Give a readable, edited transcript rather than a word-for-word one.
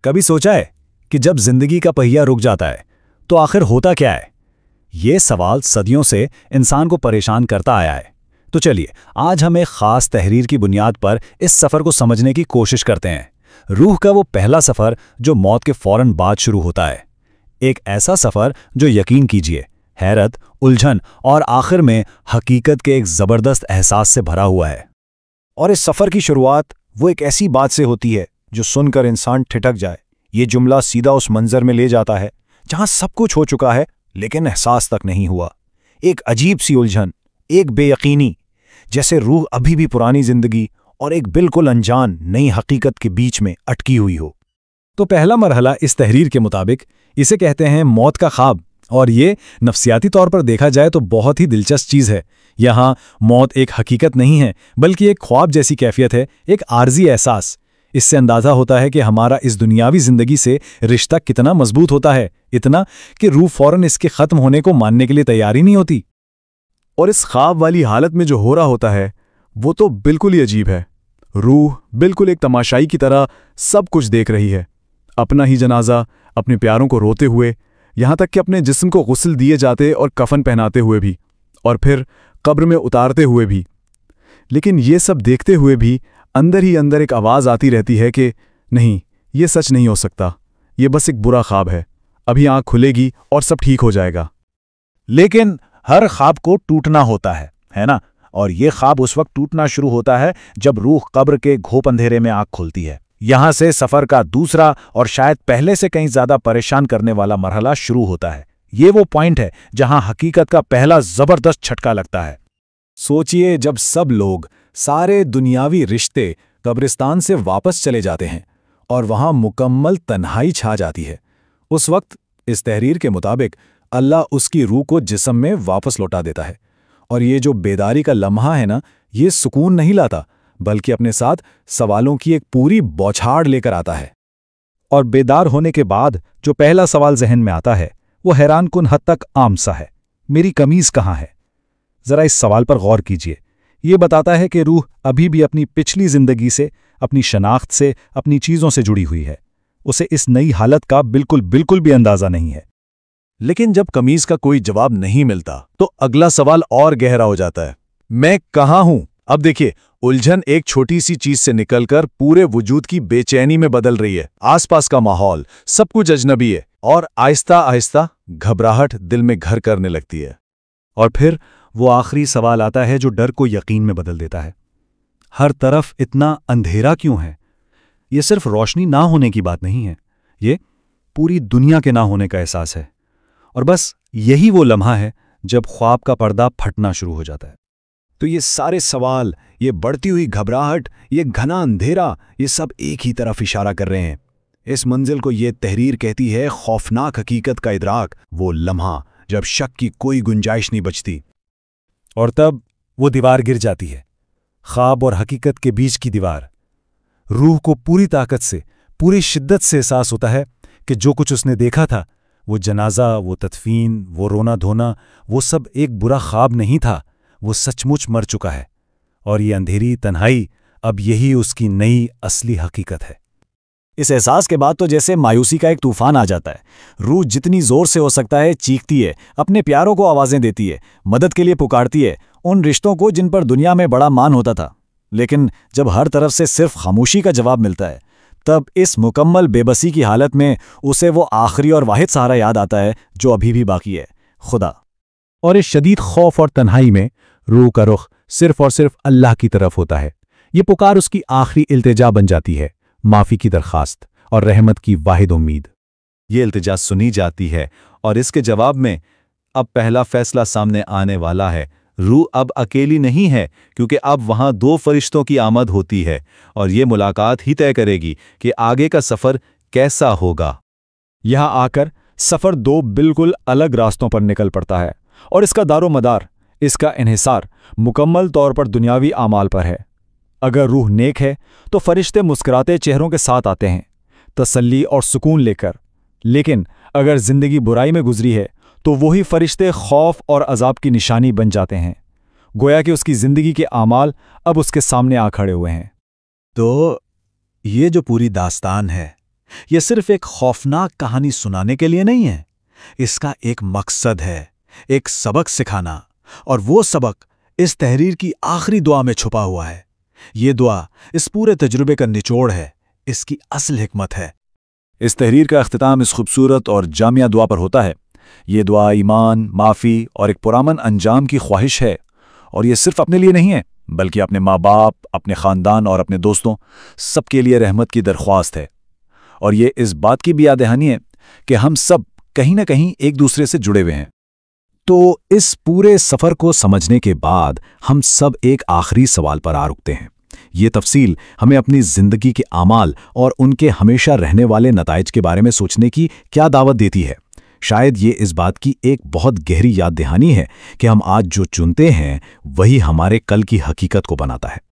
کبھی سوچا ہے کہ جب زندگی کا پہیہ رک جاتا ہے تو آخر ہوتا کیا ہے؟ یہ سوال صدیوں سے انسان کو پریشان کرتا آیا ہے۔ تو چلیے آج ہم ایک خاص تحریر کی بنیاد پر اس سفر کو سمجھنے کی کوشش کرتے ہیں۔ روح کا وہ پہلا سفر جو موت کے فوراً بعد شروع ہوتا ہے، ایک ایسا سفر جو یقین کیجیے حیرت، الجھن اور آخر میں حقیقت کے ایک زبردست احساس سے بھرا ہوا ہے۔ اور اس سفر کی شروعات وہ ایک ایسی بات سے ہوتی ہے جو سن کر انسان ٹھٹک جائے۔ یہ جملہ سیدھا اس منظر میں لے جاتا ہے جہاں سب کچھ ہو چکا ہے لیکن احساس تک نہیں ہوا۔ ایک عجیب سی الجھن، ایک بے یقینی، جیسے روح ابھی بھی پرانی زندگی اور ایک بالکل انجان نئی حقیقت کے بیچ میں اٹکی ہوئی ہو۔ تو پہلا مرحلہ اس تحریر کے مطابق اسے کہتے ہیں موت کا خواب، اور یہ نفسیاتی طور پر دیکھا جائے تو بہت ہی دلچسپ چیز ہے۔ یہاں موت ایک حقیقت نہیں ہے بلکہ ایک خواب جیسی کیفیت ہے، ایک عارضی احساس۔ اس سے اندازہ ہوتا ہے کہ ہمارا اس دنیاوی زندگی سے رشتہ کتنا مضبوط ہوتا ہے، اتنا کہ روح فوراً اس کے ختم ہونے کو ماننے کے لیے تیار ہی نہیں ہوتی۔ اور اس خواب والی حالت میں جو ہو رہا ہوتا ہے وہ تو بالکل ہی عجیب ہے۔ روح بالکل ایک تماشائی کی طرح سب کچھ دیکھ رہی ہے، اپنا ہی جنازہ، اپنے پیاروں کو روتے ہوئے، یہاں تک کہ اپنے جسم کو غسل دیے جاتے اور کفن پہناتے ہوئے بھی، اور پھر قبر میں اتارتے ہوئے بھی۔ لیکن یہ سب دیکھتے ہوئے بھی اندر ہی اندر ایک آواز آتی رہتی ہے کہ نہیں، یہ سچ نہیں ہو سکتا، یہ بس ایک برا خواب ہے، ابھی آنکھ کھلے گی اور سب ٹھیک ہو جائے گا۔ لیکن ہر خواب کو ٹوٹنا ہوتا ہے نا؟ اور یہ خواب اس وقت ٹوٹنا شروع ہوتا ہے جب روح قبر کے گھوپ اندھیرے میں آنکھ کھولتی ہے۔ یہاں سے سفر کا دوسرا اور شاید پہلے سے کہیں زیادہ پریشان کرنے والا مرحلہ شروع ہوتا ہے۔ یہ وہ پوائنٹ ہے جہاں حقیقت کا پہلا زبردست چھٹکا لگتا ہے۔ سوچئے جب سب لوگ، سارے دنیاوی رشتے قبرستان سے واپس چلے جاتے ہیں اور وہاں مکمل تنہائی چھا جاتی ہے، اس وقت اس تحریر کے مطابق اللہ اس کی روح کو جسم میں واپس لوٹا دیتا ہے۔ اور یہ جو بیداری کا لمحہ ہے نا، یہ سکون نہیں لاتا بلکہ اپنے ساتھ سوالوں کی ایک پوری بوچھاڑ لے کر آتا ہے۔ اور بیدار ہونے کے بعد جو پہلا سوال ذہن میں آتا ہے وہ حیران کن حد تک عام سا ہے، میری قمیض کہاں ہے؟ ذرا اس سوال پر غور کیجئے۔ یہ بتاتا ہے کہ روح ابھی بھی اپنی پچھلی زندگی سے، اپنی شناخت سے، اپنی چیزوں سے جڑی ہوئی ہے۔ اسے اس نئی حالت کا بالکل بھی اندازہ نہیں ہے۔ لیکن جب قمیض کا کوئی جواب نہیں ملتا تو اگلا سوال اور گہرا ہو جاتا ہے، میں کہاں ہوں؟ اب دیکھیے، الجھن ایک چھوٹی سی چیز سے نکل کر پورے وجود کی بے چینی میں بدل رہی ہے۔ آس پاس کا ماحول سب کچھ اجنبی ہے اور آہستہ آہستہ گھبراہٹ دل میں گھر کرنے لگتی ہے۔ اور پھر وہ آخری سوال آتا ہے جو ڈر کو یقین میں بدل دیتا ہے۔ ہر طرف اتنا اندھیرا کیوں ہے؟ یہ صرف روشنی نہ ہونے کی بات نہیں ہے، یہ پوری دنیا کے نہ ہونے کا احساس ہے۔ اور بس یہی وہ لمحہ ہے جب خواب کا پردہ پھٹنا شروع ہو جاتا ہے۔ تو یہ سارے سوال، یہ بڑھتی ہوئی گھبراہٹ، یہ گھنا اندھیرا، یہ سب ایک ہی طرف اشارہ کر رہے ہیں۔ اس منزل کو یہ تحریر کہتی ہے خوفناک حقیقت کا ادراک، وہ لمحہ جب شک کی کوئی گنجائش نہیں بچتی۔ اور تب وہ دیوار گر جاتی ہے، خواب اور حقیقت کے بیچ کی دیوار۔ روح کو پوری طاقت سے، پوری شدت سے احساس ہوتا ہے کہ جو کچھ اس نے دیکھا تھا، وہ جنازہ، وہ تدفین، وہ رونا دھونا، وہ سب ایک برا خواب نہیں تھا، وہ سچ مچ مر چکا ہے۔ اور یہ اندھیری تنہائی اب یہی اس کی نئی اصلی حقیقت ہے۔ اس احساس کے بعد تو جیسے مایوسی کا ایک طوفان آ جاتا ہے۔ روح جتنی زور سے ہو سکتا ہے چیختی ہے، اپنے پیاروں کو آوازیں دیتی ہے، مدد کے لیے پکارتی ہے، ان رشتوں کو جن پر دنیا میں بڑا مان ہوتا تھا۔ لیکن جب ہر طرف سے صرف خاموشی کا جواب ملتا ہے، تب اس مکمل بے بسی کی حالت میں اسے وہ آخری اور واحد سہارا یاد آتا ہے جو ابھی بھی باقی ہے، خدا۔ اور اس شدید خوف اور تنہائی میں روح کا رخ صرف اور صرف اللہ کی طرف ہوتا ہے۔ یہ پکار اس کی آخری التجا بن جاتی ہے، معافی کی درخواست اور رحمت کی واحد امید۔ یہ التجا سنی جاتی ہے اور اس کے جواب میں اب پہلا فیصلہ سامنے آنے والا ہے۔ روح اب اکیلی نہیں ہے کیونکہ اب وہاں دو فرشتوں کی آمد ہوتی ہے اور یہ ملاقات ہی طے کرے گی کہ آگے کا سفر کیسا ہوگا۔ یہاں آ کر سفر دو بالکل الگ راستوں پر نکل پڑتا ہے اور اس کا دار و مدار، اس کا انحصار مکمل طور پر دنیاوی اعمال پر ہے۔ اگر روح نیک ہے تو فرشتے مسکراتے چہروں کے ساتھ آتے ہیں، تسلی اور سکون لے کر۔ لیکن اگر زندگی برائی میں گزری ہے تو وہی فرشتے خوف اور عذاب کی نشانی بن جاتے ہیں، گویا کہ اس کی زندگی کے اعمال اب اس کے سامنے آ کھڑے ہوئے ہیں۔ تو یہ جو پوری داستان ہے، یہ صرف ایک خوفناک کہانی سنانے کے لیے نہیں ہے، اس کا ایک مقصد ہے، ایک سبق سکھانا، اور وہ سبق اس تحریر کی آخری دعا میں چھپا ہوا ہے۔ یہ دعا اس پورے تجربے کا نچوڑ ہے، اس کی اصل حکمت ہے۔ اس تحریر کا اختتام اس خوبصورت اور جامعہ دعا پر ہوتا ہے۔ یہ دعا ایمان، معافی اور ایک پرامن انجام کی خواہش ہے، اور یہ صرف اپنے لیے نہیں ہے بلکہ اپنے ماں باپ، اپنے خاندان اور اپنے دوستوں سب کے لیے رحمت کی درخواست ہے۔ اور یہ اس بات کی بھی یاد دہانی ہے کہ ہم سب کہیں نہ کہیں ایک دوسرے سے جڑے ہوئے ہیں۔ تو اس پورے سفر کو سمجھنے کے بعد ہم سب ایک آخری سوال پر آ رکتے ہیں۔ یہ تفصیل ہمیں اپنی زندگی کے اعمال اور ان کے ہمیشہ رہنے والے نتائج کے بارے میں سوچنے کی کیا دعوت دیتی ہے؟ شاید یہ اس بات کی ایک بہت گہری یاد دہانی ہے کہ ہم آج جو چنتے ہیں وہی ہمارے کل کی حقیقت کو بناتا ہے۔